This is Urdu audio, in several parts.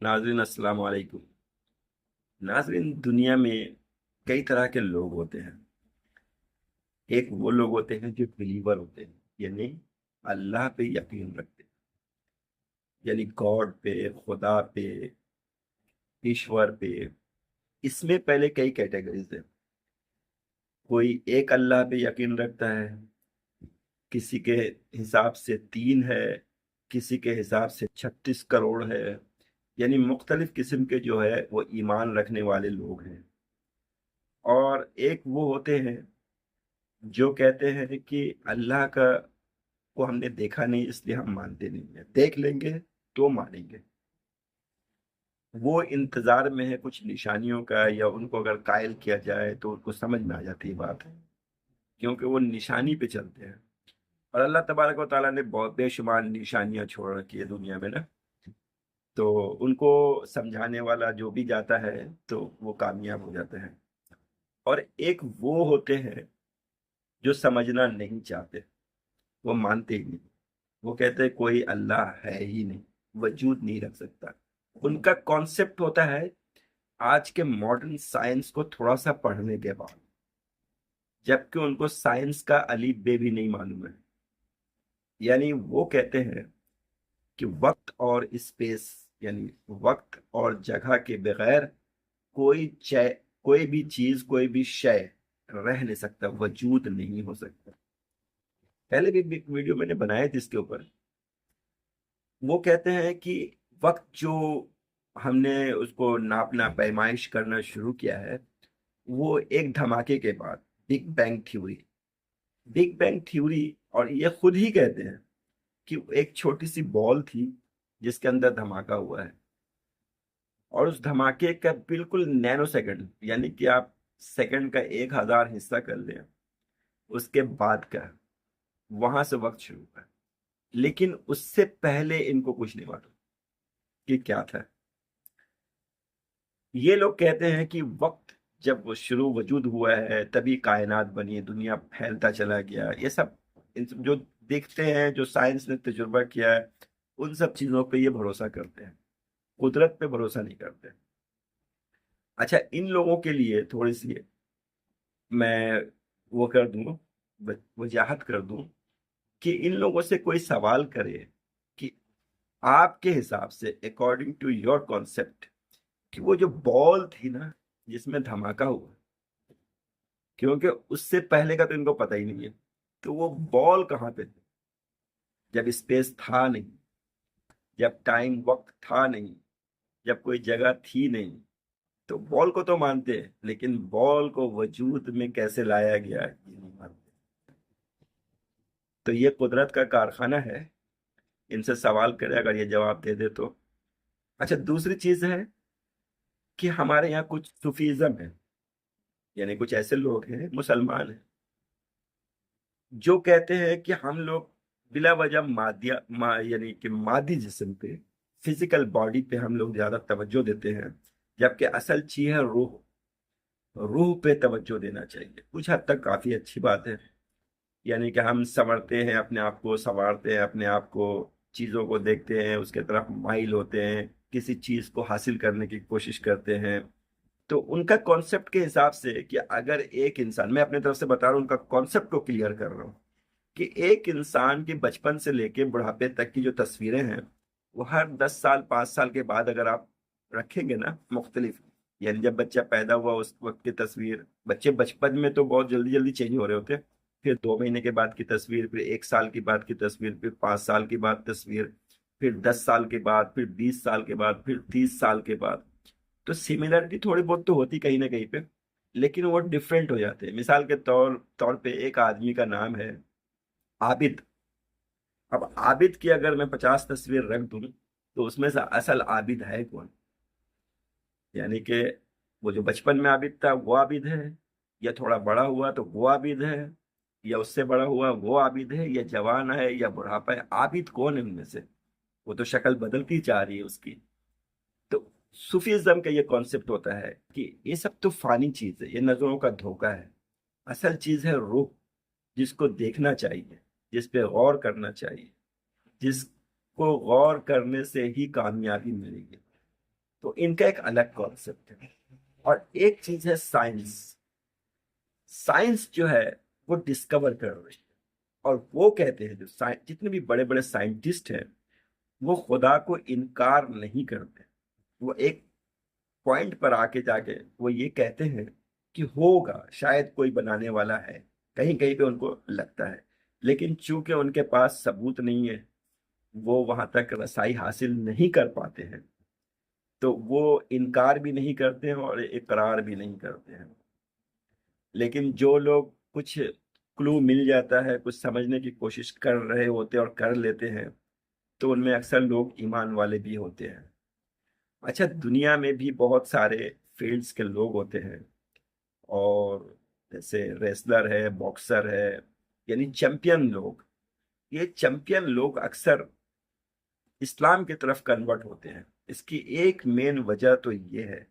ناظرین السلام علیکم۔ ناظرین، دنیا میں کئی طرح کے لوگ ہوتے ہیں۔ ایک وہ لوگ ہوتے ہیں جو بلیور ہوتے ہیں، یعنی اللہ پہ یقین رکھتے ہیں، یعنی گاڈ پہ، خدا پہ، ایشور پہ۔ اس میں پہلے کئی کیٹیگریز ہیں۔ کوئی ایک اللہ پہ یقین رکھتا ہے، کسی کے حساب سے تین ہے، کسی کے حساب سے 36 کروڑ ہے۔ یعنی مختلف قسم کے جو ہے وہ ایمان رکھنے والے لوگ ہیں۔ اور ایک وہ ہوتے ہیں جو کہتے ہیں کہ اللہ کا کو ہم نے دیکھا نہیں اس لیے ہم مانتے نہیں ہیں، دیکھ لیں گے تو مانیں گے۔ وہ انتظار میں ہے کچھ نشانیوں کا، یا ان کو اگر قائل کیا جائے تو ان کو سمجھ میں آ جاتی ہے بات، کیونکہ وہ نشانی پہ چلتے ہیں۔ اور اللہ تبارک و تعالیٰ نے بہت بے شمار نشانیاں چھوڑ رکھی ہے دنیا میں نا، تو ان کو سمجھانے والا جو بھی جاتا ہے تو وہ کامیاب ہو جاتا ہے۔ اور ایک وہ ہوتے ہیں جو سمجھنا نہیں چاہتے، وہ مانتے ہی نہیں، وہ کہتے ہیں کوئی اللہ ہے ہی نہیں، وجود نہیں رکھ سکتا۔ ان کا کانسیپٹ ہوتا ہے آج کے ماڈرن سائنس کو تھوڑا سا پڑھنے کے بعد، جبکہ ان کو سائنس کا الف بے بھی نہیں معلوم ہے۔ یعنی وہ کہتے ہیں کہ وقت اور اسپیس، یعنی وقت اور جگہ کے بغیر کوئی بھی چیز، کوئی بھی شے رہ نہیں سکتا، وجود نہیں ہو سکتا۔ پہلے بھی ایک ویڈیو میں نے بنایا تھا اس کے اوپر۔ وہ کہتے ہیں کہ وقت جو ہم نے اس کو ناپنا، پیمائش کرنا شروع کیا ہے، وہ ایک دھماکے کے بعد، big bang theory, big bang theory, اور یہ خود ہی کہتے ہیں کہ ایک چھوٹی سی بال تھی جس کے اندر دھماکہ ہوا ہے، اور اس دھماکے کا بالکل نینو سیکنڈ، یعنی کہ آپ سیکنڈ کا 1000 حصہ کر لیں، اس کے بعد کا وہاں سے وقت شروع ہوا ہے۔ لیکن اس سے پہلے ان کو کچھ نہیں معلوم کہ کیا تھا۔ یہ لوگ کہتے ہیں کہ وقت جب وہ شروع وجود ہوا ہے تبھی کائنات بنی، دنیا پھیلتا چلا گیا، یہ سب جو دیکھتے ہیں، جو سائنس نے تجربہ کیا ہے، ان سب چیزوں پہ یہ بھروسہ کرتے ہیں، قدرت پہ بھروسہ نہیں کرتے۔ اچھا، ان لوگوں کے لیے تھوڑی سی میں وہ کر دوں، وضاحت کر دوں کہ ان لوگوں سے کوئی سوال کرے کہ آپ کے حساب سے اکارڈنگ ٹو یور کانسیپٹ، کہ وہ جو بال تھی نا جس میں دھماکہ ہوا، کیونکہ اس سے پہلے کا تو ان کو پتہ ہی نہیں ہے، تو وہ بال کہاں پہ تھی جب اسپیس تھا نہیں، جب ٹائم وقت تھا نہیں، جب کوئی جگہ تھی نہیں؟ تو بال کو تو مانتے ہیں، لیکن بال کو وجود میں کیسے لایا گیا یہ نہیں مانتے۔ تو یہ قدرت کا کارخانہ ہے، ان سے سوال کرے اگر یہ جواب دے دے تو۔ اچھا، دوسری چیز ہے کہ ہمارے یہاں کچھ صوفیزم ہے، یعنی کچھ ایسے لوگ ہیں، مسلمان ہیں، جو کہتے ہیں کہ ہم لوگ بلا وجہ یعنی کہ مادی جسم پہ، فزیکل باڈی پہ ہم لوگ زیادہ توجہ دیتے ہیں، جبکہ اصل چیز ہے روح، روح پہ توجہ دینا چاہیے۔ کچھ حد تک کافی اچھی بات ہے، یعنی کہ ہم سنورتے ہیں، اپنے آپ کو سنوارتے ہیں، اپنے آپ کو، چیزوں کو دیکھتے ہیں، اس کے طرف مائل ہوتے ہیں، کسی چیز کو حاصل کرنے کی کوشش کرتے ہیں۔ تو ان کا کانسیپٹ کے حساب سے کہ اگر ایک انسان، میں اپنے طرف سے بتا رہا ہوں، ان کا کانسیپٹ کو کلیئر کر رہا ہوں، کہ ایک انسان کے بچپن سے لے کے بڑھاپے تک کی جو تصویریں ہیں، وہ ہر 10 سال 5 سال کے بعد اگر آپ رکھیں گے نا مختلف، یعنی جب بچہ پیدا ہوا اس وقت کی تصویر، بچے بچپن میں تو بہت جلدی جلدی چینج ہو رہے ہوتے ہیں، پھر 2 مہینے کے بعد کی تصویر، پھر 1 سال کے بعد کی تصویر، پھر 5 سال کے بعد تصویر، پھر 10 سال کے بعد، پھر 20 سال کے بعد، پھر 30 سال کے بعد، تو سملرٹی تھوڑی بہت تو ہوتی کہیں نہ کہیں پہ، لیکن وہ ڈفرینٹ ہو جاتے ہیں۔ مثال کے طور پہ ایک آدمی کا نام ہے عابد۔ اب عابد کی اگر میں 50 تصویر رکھ دوں تو اس میں سے اصل عابد ہے کون؟ یعنی کہ وہ جو بچپن میں عابد تھا وہ عابد ہے، یا تھوڑا بڑا ہوا تو وہ عابد ہے، یا اس سے بڑا ہوا وہ عابد ہے، یا جوان ہے یا بڑھاپا ہے؟ عابد کون ہے ان میں سے؟ وہ تو شکل بدلتی جا رہی ہے اس کی۔ تو صوفیزم کا یہ کانسیپٹ ہوتا ہے کہ یہ سب تو فانی چیز ہے، یہ نظروں کا دھوکہ ہے، اصل چیز ہے روح، جس کو دیکھنا چاہیے، جس پہ غور کرنا چاہیے، جس کو غور کرنے سے ہی کامیابی ملے گی۔ تو ان کا ایک الگ کانسیپٹ ہے. اور ایک چیز ہے سائنس. سائنس جو ہے وہ ڈسکور کر رہی ہے، اور وہ کہتے ہیں جو جتنے بھی بڑے بڑے سائنٹسٹ ہیں وہ خدا کو انکار نہیں کرتے. وہ ایک پوائنٹ پر آ کے جا کے وہ یہ کہتے ہیں کہ ہوگا، شاید کوئی بنانے والا ہے، کہیں کہیں پہ ان کو لگتا ہے، لیکن چونکہ ان کے پاس ثبوت نہیں ہے، وہ وہاں تک رسائی حاصل نہیں کر پاتے ہیں، تو وہ انکار بھی نہیں کرتے ہیں اور اقرار بھی نہیں کرتے ہیں. لیکن جو لوگ کچھ کلو مل جاتا ہے، کچھ سمجھنے کی کوشش کر رہے ہوتے ہیں اور کر لیتے ہیں، تو ان میں اکثر لوگ ایمان والے بھی ہوتے ہیں. اچھا، دنیا میں بھی بہت سارے فیلڈز کے لوگ ہوتے ہیں، اور جیسے ریسلر ہے، باکسر ہے، یعنی چیمپئن لوگ. یہ چیمپئن لوگ اکثر اسلام کی طرف کنورٹ ہوتے ہیں. اس کی ایک مین وجہ تو یہ ہے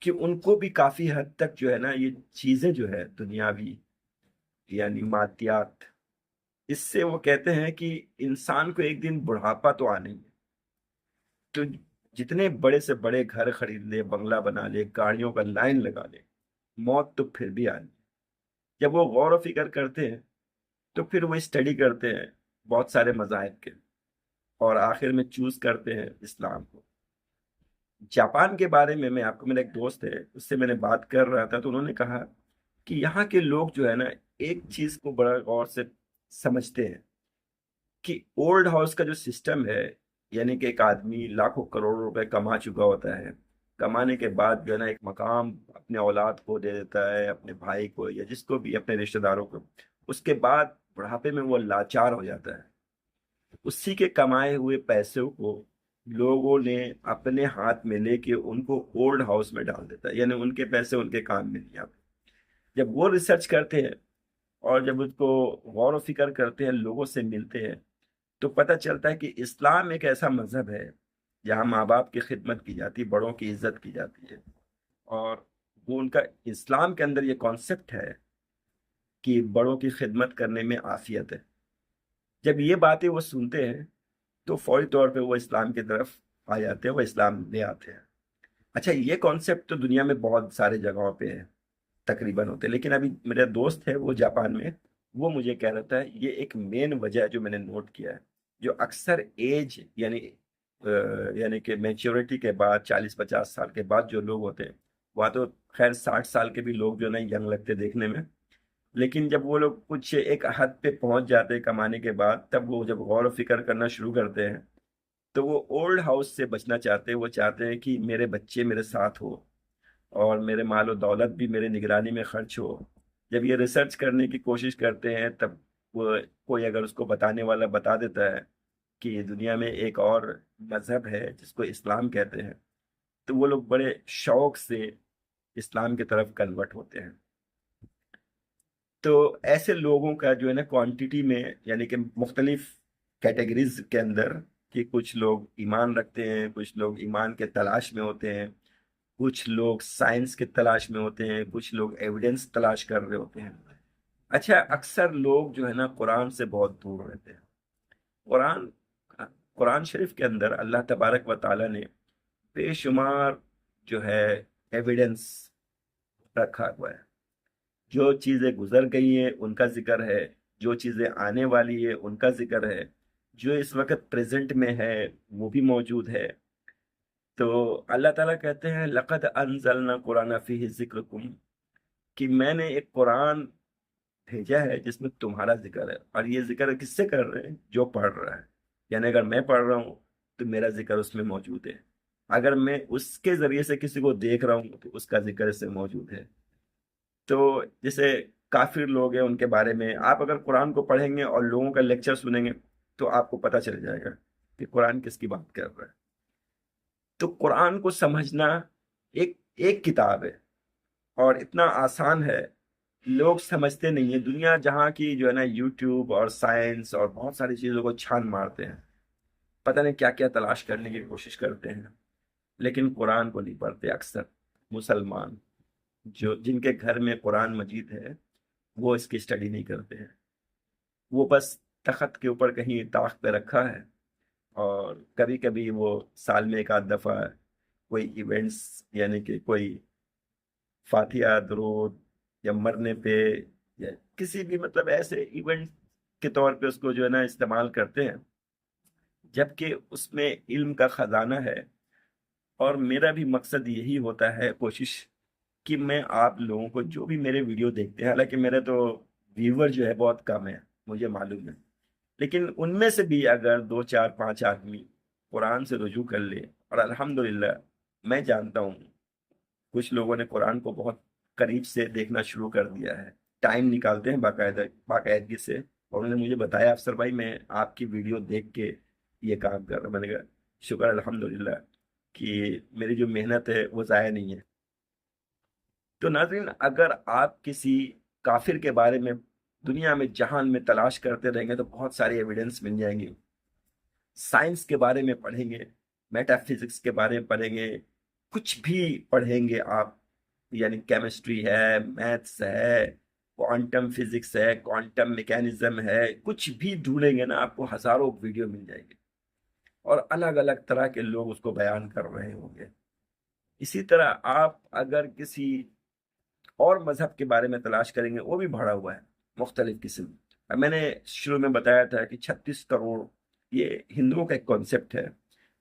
کہ ان کو بھی کافی حد تک جو ہے نا یہ چیزیں جو ہے دنیاوی، یعنی مادیات، اس سے وہ کہتے ہیں کہ انسان کو ایک دن بڑھاپا تو آنا ہی ہے. تو جتنے بڑے سے بڑے گھر خرید لے، بنگلہ بنا لے، گاڑیوں کا لائن لگا لے، موت تو پھر بھی آنی. جب وہ غور و فکر کرتے ہیں تو پھر وہ اسٹڈی کرتے ہیں بہت سارے مذاہب کے، اور آخر میں چوز کرتے ہیں اسلام کو. جاپان کے بارے میں آپ کو، میرا ایک دوست ہے، اس سے میں نے بات کر رہا تھا، تو انہوں نے کہا کہ یہاں کے لوگ جو ہے نا ایک چیز کو بڑا غور سے سمجھتے ہیں کہ اولڈ ہاؤس کا جو سسٹم ہے، یعنی کہ ایک آدمی لاکھوں کروڑوں روپے کما چکا ہوتا ہے، کمانے کے بعد جو ہے نا ایک مقام اپنے اولاد کو دے دیتا ہے، اپنے بھائی کو یا جس کو بھی، اپنے رشتہ داروں کو. اس کے بعد بڑھاپے میں وہ لاچار ہو جاتا ہے. اسی کے کمائے ہوئے پیسوں کو لوگوں نے اپنے ہاتھ میں لے کے ان کو اولڈ ہاؤس میں ڈال دیتا ہے، یعنی ان کے پیسے ان کے کام میں نہیں آتے. جب وہ ریسرچ کرتے ہیں اور جب اس کو غور و فکر کرتے ہیں، لوگوں سے ملتے ہیں، تو پتہ چلتا ہے کہ اسلام ایک ایسا مذہب ہے جہاں ماں باپ کی خدمت کی جاتی، بڑوں کی عزت کی جاتی ہے. اور وہ ان کا اسلام کے اندر یہ کانسیپٹ ہے کہ بڑوں کی خدمت کرنے میں عافیت ہے. جب یہ باتیں وہ سنتے ہیں تو فوری طور پہ وہ اسلام کی طرف آ جاتے ہیں، وہ اسلام لے آتے ہیں. اچھا، یہ کانسیپٹ تو دنیا میں بہت سارے جگہوں پہ ہے، تقریباً ہوتے ہیں، لیکن ابھی میرا دوست ہے وہ جاپان میں، وہ مجھے کہہ رہا تھا یہ ایک مین وجہ ہے جو میں نے نوٹ کیا ہے. جو اکثر ایج، یعنی کہ میچورٹی کے بعد 40-50 سال کے بعد جو لوگ ہوتے ہیں، وہاں تو خیر 60 سال کے بھی لوگ جو ہے نا ینگ لگتے دیکھنے میں، لیکن جب وہ لوگ کچھ ایک حد پہ پہنچ جاتے ہیں کمانے کے بعد، تب وہ جب غور و فکر کرنا شروع کرتے ہیں تو وہ اولڈ ہاؤس سے بچنا چاہتے ہیں. وہ چاہتے ہیں کہ میرے بچے میرے ساتھ ہو اور میرے مال و دولت بھی میرے نگرانی میں خرچ ہو. جب یہ ریسرچ کرنے کی کوشش کرتے ہیں، تب وہ کوئی اگر اس کو بتانے والا بتا دیتا ہے کہ دنیا میں ایک اور مذہب ہے جس کو اسلام کہتے ہیں، تو وہ لوگ بڑے شوق سے اسلام کی طرف کنورٹ ہوتے ہیں. تو ایسے لوگوں کا جو ہے نا کوانٹٹی میں، یعنی کہ مختلف کیٹیگریز کے اندر، کہ کچھ لوگ ایمان رکھتے ہیں، کچھ لوگ ایمان کے تلاش میں ہوتے ہیں، کچھ لوگ سائنس کے تلاش میں ہوتے ہیں، کچھ لوگ ایویڈنس تلاش کر رہے ہوتے ہیں. اچھا، اکثر لوگ جو ہے نا قرآن سے بہت دور رہتے ہیں. قرآن قرآن شریف کے اندر اللہ تبارک و تعالیٰ نے بے شمار جو ہے ایویڈنس رکھا ہوا ہے. جو چیزیں گزر گئی ہیں ان کا ذکر ہے، جو چیزیں آنے والی ہے ان کا ذکر ہے، جو اس وقت پریزنٹ میں ہے وہ بھی موجود ہے. تو اللہ تعالیٰ کہتے ہیں لقد انزلنا قرآن فیہ ذکرکم، کہ میں نے ایک قرآن بھیجا ہے جس میں تمہارا ذکر ہے. اور یہ ذکر کس سے کر رہے ہیں؟ جو پڑھ رہا ہے. یعنی اگر میں پڑھ رہا ہوں تو میرا ذکر اس میں موجود ہے، اگر میں اس کے ذریعے سے کسی کو دیکھ رہا ہوں تو اس کا ذکر اس سے موجود ہے. تو جیسے کافر لوگ ہیں ان کے بارے میں آپ اگر قرآن کو پڑھیں گے اور لوگوں کا لیکچر سنیں گے تو آپ کو پتہ چل جائے گا کہ قرآن کس کی بات کر رہا ہے. تو قرآن کو سمجھنا ایک ایک کتاب ہے اور اتنا آسان ہے، لوگ سمجھتے نہیں ہیں. دنیا جہاں کی جو ہے نا یوٹیوب اور سائنس اور بہت ساری چیزوں کو چھان مارتے ہیں، پتہ نہیں کیا کیا تلاش کرنے کی کوشش کرتے ہیں، لیکن قرآن کو نہیں پڑھتے. اکثر مسلمان جن کے گھر میں قرآن مجید ہے وہ اس کی اسٹڈی نہیں کرتے ہیں. وہ بس تخت کے اوپر کہیں طاق پہ رکھا ہے، اور کبھی کبھی وہ سال میں ایک آدھ دفعہ کوئی ایونٹس یعنی کہ کوئی فاتحہ درود یا مرنے پہ یا کسی بھی مطلب ایسے ایونٹ کے طور پہ اس کو جو ہے نا استعمال کرتے ہیں، جبکہ اس میں علم کا خزانہ ہے۔ اور میرا بھی مقصد یہی ہوتا ہے، کوشش کہ میں آپ لوگوں کو جو بھی میرے ویڈیو دیکھتے ہیں، حالانکہ میرے تو ویور جو ہے بہت کم ہے، مجھے معلوم ہے، لیکن ان میں سے بھی اگر 2 4 5 آدمی قرآن سے رجوع کر لے، اور الحمدللہ میں جانتا ہوں کچھ لوگوں نے قرآن کو بہت قریب سے دیکھنا شروع کر دیا ہے، ٹائم نکالتے ہیں باقاعدگی سے، اور انہوں نے مجھے بتایا افسر بھائی میں آپ کی ویڈیو دیکھ کے یہ کام کر رہا ہوں۔ میں نے کہا شکر الحمدللہ کہ میری جو محنت ہے وہ ضائع نہیں ہے۔ تو ناظرین، اگر آپ کسی کافر کے بارے میں دنیا میں جہان میں تلاش کرتے رہیں گے تو بہت ساری ایویڈنس مل جائیں گی۔ سائنس کے بارے میں پڑھیں گے، میٹا فزکس کے بارے میں پڑھیں گے، کچھ بھی پڑھیں گے آپ، یعنی کیمسٹری ہے، میتھس ہے، کوانٹم فزکس ہے، کوانٹم میکینزم ہے، کچھ بھی ڈھونڈیں گے نا آپ کو ہزاروں ویڈیو مل جائیں گے، اور الگ الگ طرح کے لوگ اس کو بیان کر رہے ہوں گے۔ اسی طرح آپ اگر کسی اور مذہب کے بارے میں تلاش کریں گے، وہ بھی بڑھا ہوا ہے مختلف قسم۔ میں نے شروع میں بتایا تھا کہ 36 کروڑ، یہ ہندوؤں کا ایک کانسیپٹ ہے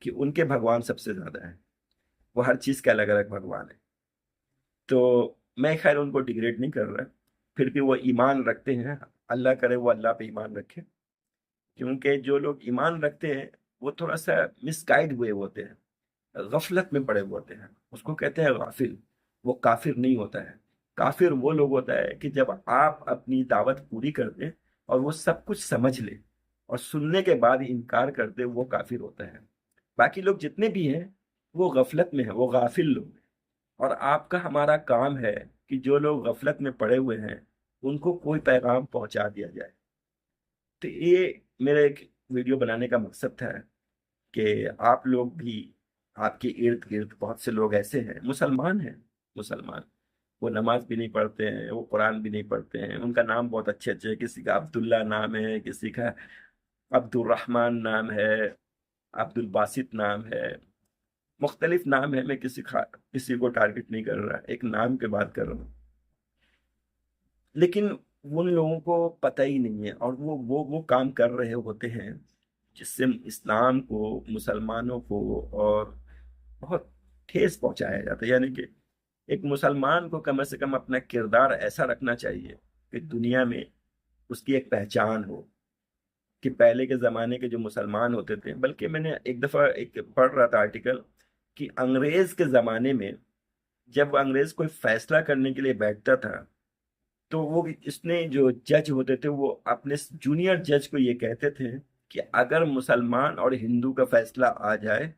کہ ان کے بھگوان سب سے زیادہ ہیں، وہ ہر چیز کے الگ الگ بھگوان ہیں۔ تو میں خیر ان کو ڈیگریڈ نہیں کر رہا، پھر بھی وہ ایمان رکھتے ہیں، اللہ کرے وہ اللہ پہ ایمان رکھے، کیونکہ جو لوگ ایمان رکھتے ہیں وہ تھوڑا سا مس گائیڈ ہوئے ہوتے ہیں، غفلت میں پڑے ہوتے ہیں، اس کو کہتے ہیں غافل۔ وہ کافر نہیں ہوتا ہے، کافر وہ لوگ ہوتا ہے کہ جب آپ اپنی دعوت پوری کر دیں اور وہ سب کچھ سمجھ لے اور سننے کے بعد انکار کر دے، وہ کافر ہوتا ہے۔ باقی لوگ جتنے بھی ہیں وہ غفلت میں ہیں، وہ غافل لوگ ہیں، اور آپ کا ہمارا کام ہے کہ جو لوگ غفلت میں پڑے ہوئے ہیں ان کو کوئی پیغام پہنچا دیا جائے۔ تو یہ میرے ایک ویڈیو بنانے کا مقصد تھا کہ آپ لوگ بھی، آپ کے ارد گرد بہت سے لوگ ایسے ہیں، مسلمان ہیں، مسلمان، وہ نماز بھی نہیں پڑھتے ہیں، وہ قرآن بھی نہیں پڑھتے ہیں، ان کا نام بہت اچھے اچھے، کسی کا عبداللہ نام ہے، کسی کا عبد الرحمن نام ہے، عبد الباسط نام ہے، مختلف نام ہے۔ میں کسی کو ٹارگٹ نہیں کر رہا، ایک نام کے بات کر رہا ہوں، لیکن ان لوگوں کو پتہ ہی نہیں ہے، اور وہ کام کر رہے ہوتے ہیں جس سے اسلام کو، مسلمانوں کو اور بہت ٹھیس پہنچایا جاتا ہے۔ یعنی کہ ایک مسلمان کو کم سے کم اپنا کردار ایسا رکھنا چاہیے کہ دنیا میں اس کی ایک پہچان ہو، کہ پہلے کے زمانے کے جو مسلمان ہوتے تھے، بلکہ میں نے ایک دفعہ پڑھ رہا تھا آرٹیکل کہ انگریز کے زمانے میں جب انگریز کوئی فیصلہ کرنے کے لیے بیٹھتا تھا تو وہ اس نے جو جج ہوتے تھے وہ اپنے جونیئر جج کو یہ کہتے تھے کہ اگر مسلمان اور ہندو کا فیصلہ آ جائے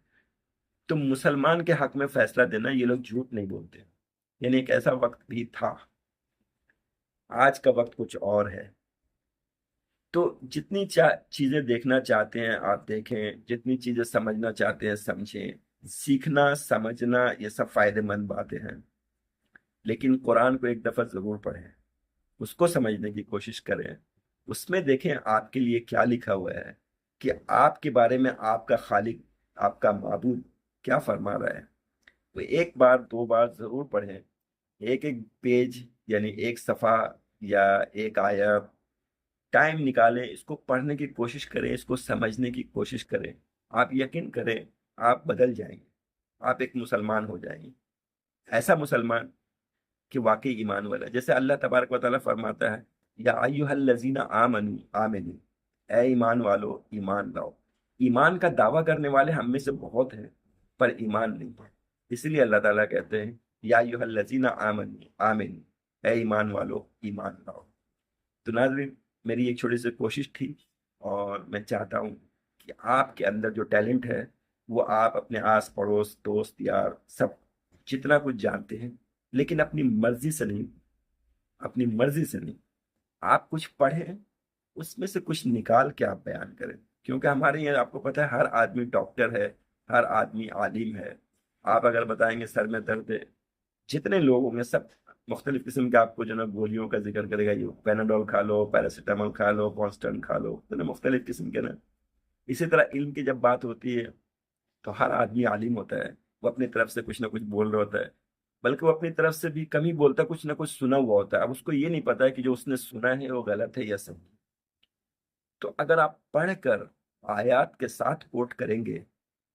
تو مسلمان کے حق میں فیصلہ دینا، یہ لوگ جھوٹ نہیں بولتے۔ یعنی ایک ایسا وقت بھی تھا، آج کا وقت کچھ اور ہے۔ تو جتنی چیزیں دیکھنا چاہتے ہیں آپ دیکھیں، جتنی چیزیں سمجھنا چاہتے ہیں سمجھیں، سیکھنا سمجھنا یہ سب فائدے مند باتیں ہیں، لیکن قرآن کو ایک دفعہ ضرور پڑھیں، اس کو سمجھنے کی کوشش کریں، اس میں دیکھیں آپ کے لیے کیا لکھا ہوا ہے، کہ آپ کے بارے میں آپ کا خالق، آپ کا معبود کیا فرما رہا ہے۔ تو ایک بار 2 بار ضرور پڑھیں، ایک ایک پیج یعنی ایک صفحہ یا ایک آیت، ٹائم نکالیں، اس کو پڑھنے کی کوشش کریں، اس کو سمجھنے کی کوشش کریں، آپ یقین کریں آپ بدل جائیں گے، آپ ایک مسلمان ہو جائیں گے، ایسا مسلمان کہ واقعی ایمان والا، جیسے اللہ تبارک و تعالیٰ فرماتا ہے یا ایھا الذین آمنوا آمنوا، اے ایمان والو ایمان لاؤ۔ ایمان کا دعویٰ کرنے والے ہم میں سے بہت ہیں پر ایمان نہیں ہے، اس لیے اللہ تعالیٰ کہتے ہیں یا ایھا الذین آمنوا آمنوا، اے ایمان والو ایمان لاؤ۔ تو ناظرین، میری ایک چھوٹی سی کوشش تھی، اور میں چاہتا ہوں کہ آپ کے اندر جو ٹیلنٹ ہے وہ آپ اپنے آس پڑوس، دوست یار، سب جتنا کچھ جانتے ہیں، لیکن اپنی مرضی سے نہیں، اپنی مرضی سے نہیں، آپ کچھ پڑھیں، اس میں سے کچھ نکال کے آپ بیان کریں، کیونکہ ہمارے یہاں آپ کو پتہ ہے ہر آدمی ڈاکٹر ہے، ہر آدمی عالم ہے۔ آپ اگر بتائیں گے سر میں درد ہے، جتنے لوگ ہوں گے سب مختلف قسم کے آپ کو جو نا گولیوں کا ذکر کرے گا، یہ پیناڈول کھا لو، پیراسیٹامول کھا لو، کانسٹنٹ کھا لو، تو مختلف قسم کے نا۔ اسی طرح علم کی جب بات ہوتی ہے تو ہر آدمی عالم ہوتا ہے، وہ اپنی طرف سے کچھ نہ کچھ بول رہا ہوتا ہے، بلکہ وہ اپنی طرف سے بھی کم ہی بولتا ہے، کچھ نہ کچھ سنا ہوا ہوتا ہے، اب اس کو یہ نہیں پتا ہے کہ جو اس نے سنا ہے وہ غلط ہے یا صحیح۔ تو اگر آپ پڑھ کر آیات کے ساتھ کوٹ کریں گے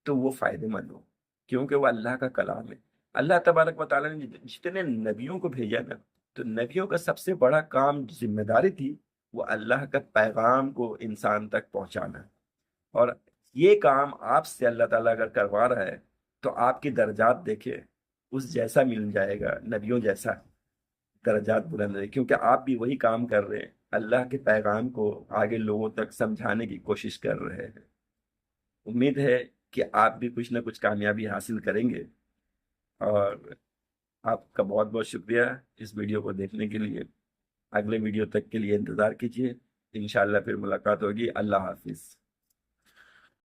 تو وہ فائدے مند ہو، کیونکہ وہ اللہ کا کلام ہے۔ اللہ تبارک و تعالیٰ نے جتنے نبیوں کو بھیجا نا، تو نبیوں کا سب سے بڑا کام، ذمہ داری تھی، وہ اللہ کا پیغام کو انسان تک پہنچانا۔ اور یہ کام آپ سے اللہ تعالیٰ اگر کروا رہا ہے تو آپ کی درجات دیکھے، اس جیسا مل جائے گا، نبیوں جیسا درجات بلند ہے، کیونکہ آپ بھی وہی کام کر رہے ہیں، اللہ کے پیغام کو آگے لوگوں تک سمجھانے کی کوشش کر رہے ہیں۔ امید ہے کہ آپ بھی کچھ نہ کچھ کامیابی حاصل کریں گے، اور آپ کا بہت بہت شکریہ اس ویڈیو کو دیکھنے کے لیے۔ اگلے ویڈیو تک کے لیے انتظار کیجیے، انشاءاللہ پھر ملاقات ہوگی۔ اللہ حافظ۔